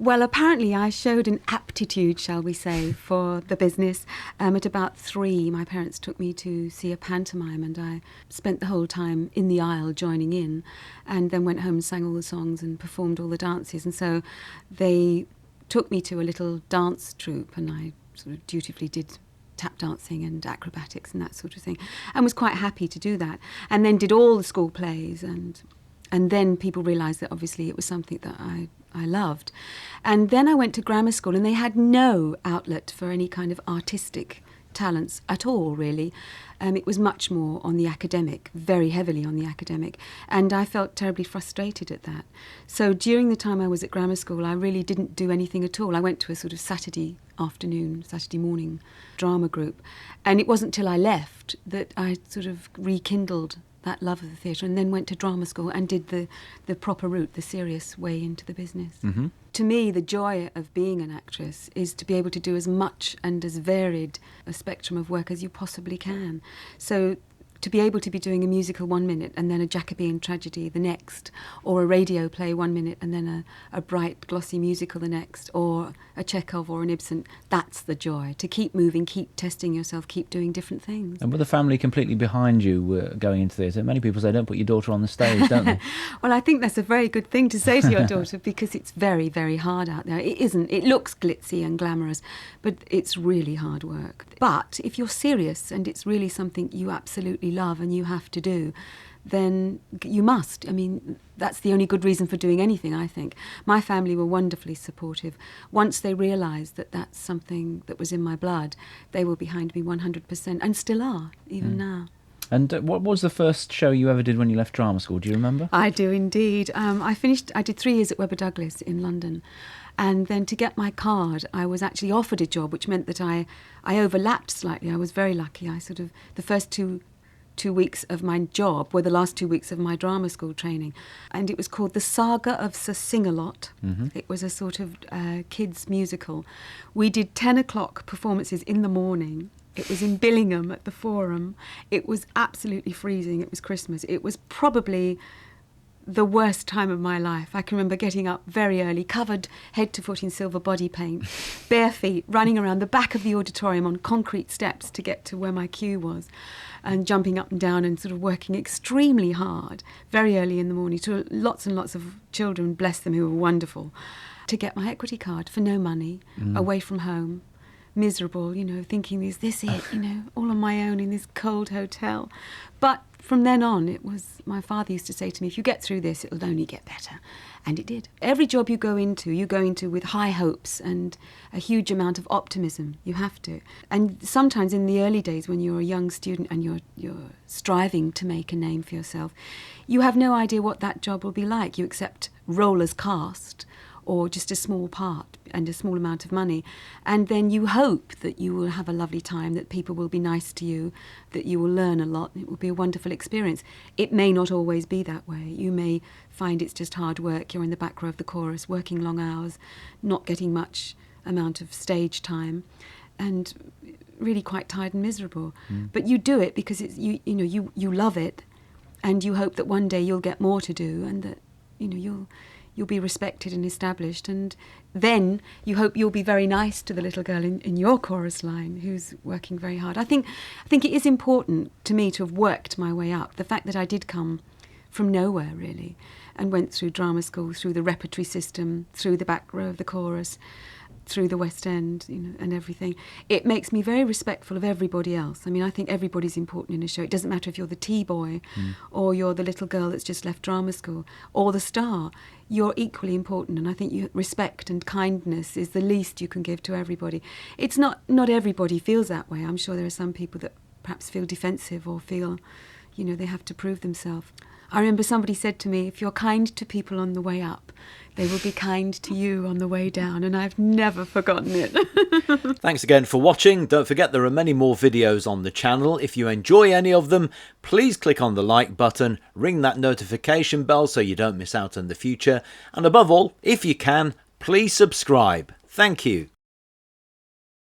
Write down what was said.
Well, apparently I showed an aptitude, shall we say, for the business. At about 3, my parents took me to see a pantomime, and I spent the whole time in the aisle joining in, and then went home and sang all the songs and performed all the dances. And so they took me to a little dance troupe, and I sort of dutifully did tap dancing and acrobatics and that sort of thing, and was quite happy to do that. And then did all the school plays, and then people realised that obviously it was something that I loved. And then I went to grammar school, and they had no outlet for any kind of artistic talents at all, really. It was much more on the academic, very heavily on the academic, and I felt terribly frustrated at that. So during the time I was at grammar school, I really didn't do anything at all. I went to a sort of Saturday morning drama group, and it wasn't till I left that I sort of rekindled that love of the theatre, and then went to drama school and did the proper route, the serious way into the business. Mm-hmm. To me, the joy of being an actress is to be able to do as much and as varied a spectrum of work as you possibly can. So to be able to be doing a musical 1 minute and then a Jacobean tragedy the next, or a radio play 1 minute and then a bright, glossy musical the next, or a Chekhov or an Ibsen, that's the joy. To keep moving, keep testing yourself, keep doing different things. And with the family completely behind you going into theatre, many people say don't put your daughter on the stage, don't they? Well, I think that's a very good thing to say to your daughter, because it's very, very hard out there. It isn't. It looks glitzy and glamorous, but it's really hard work. But if you're serious and it's really something you absolutely love and you have to do, then you must. I mean, that's the only good reason for doing anything, I think. My family were wonderfully supportive. Once they realised that that's something that was in my blood, they were behind me 100%, and still are, even now. And what was the first show you ever did when you left drama school? Do you remember? I do indeed. I did 3 years at Webber Douglas in London. And then to get my card, I was actually offered a job, which meant that I overlapped slightly. I was very lucky. The first two weeks of my job were the last 2 weeks of my drama school training. And it was called The Saga of Sir Sing-a-Lot. Mm-hmm. It was a sort of kids' musical. We did 10 o'clock performances in the morning. It was in Billingham at the Forum. It was absolutely freezing. It was Christmas. It was probably the worst time of my life. I can remember getting up very early, covered head to foot in silver body paint, bare feet, running around the back of the auditorium on concrete steps to get to where my cue was, and jumping up and down and sort of working extremely hard very early in the morning to lots and lots of children, bless them, who were wonderful, to get my equity card for no money, away from home, miserable, thinking, is this it, all on my own in this cold hotel. But from then on, it was, my father used to say to me, if you get through this, it'll only get better. And it did. Every job you go into with high hopes and a huge amount of optimism. You have to. And sometimes in the early days when you're a young student and you're striving to make a name for yourself, you have no idea what that job will be like. You accept role as cast, or just a small part and a small amount of money. And then you hope that you will have a lovely time, that people will be nice to you, that you will learn a lot, and it will be a wonderful experience. It may not always be that way. You may find it's just hard work. You're in the back row of the chorus, working long hours, not getting much amount of stage time, and really quite tired and miserable. But you do it because it's you love it, and you hope that one day you'll get more to do, and that you'll be respected and established, and then you hope you'll be very nice to the little girl in your chorus line who's working very hard. I think it is important to me to have worked my way up. The fact that I did come from nowhere, really, and went through drama school, through the repertory system, through the back row of the chorus, through the West End, and everything. It makes me very respectful of everybody else. I mean, I think everybody's important in a show. It doesn't matter if you're the tea boy or you're the little girl that's just left drama school or the star. You're equally important, and I think respect and kindness is the least you can give to everybody. It's not everybody feels that way. I'm sure there are some people that perhaps feel defensive or feel, they have to prove themselves. I remember somebody said to me, if you're kind to people on the way up, they will be kind to you on the way down, and I've never forgotten it. Thanks again for watching. Don't forget there are many more videos on the channel. If you enjoy any of them, please click on the like button, ring that notification bell so you don't miss out in the future, and above all, if you can, please subscribe. Thank you.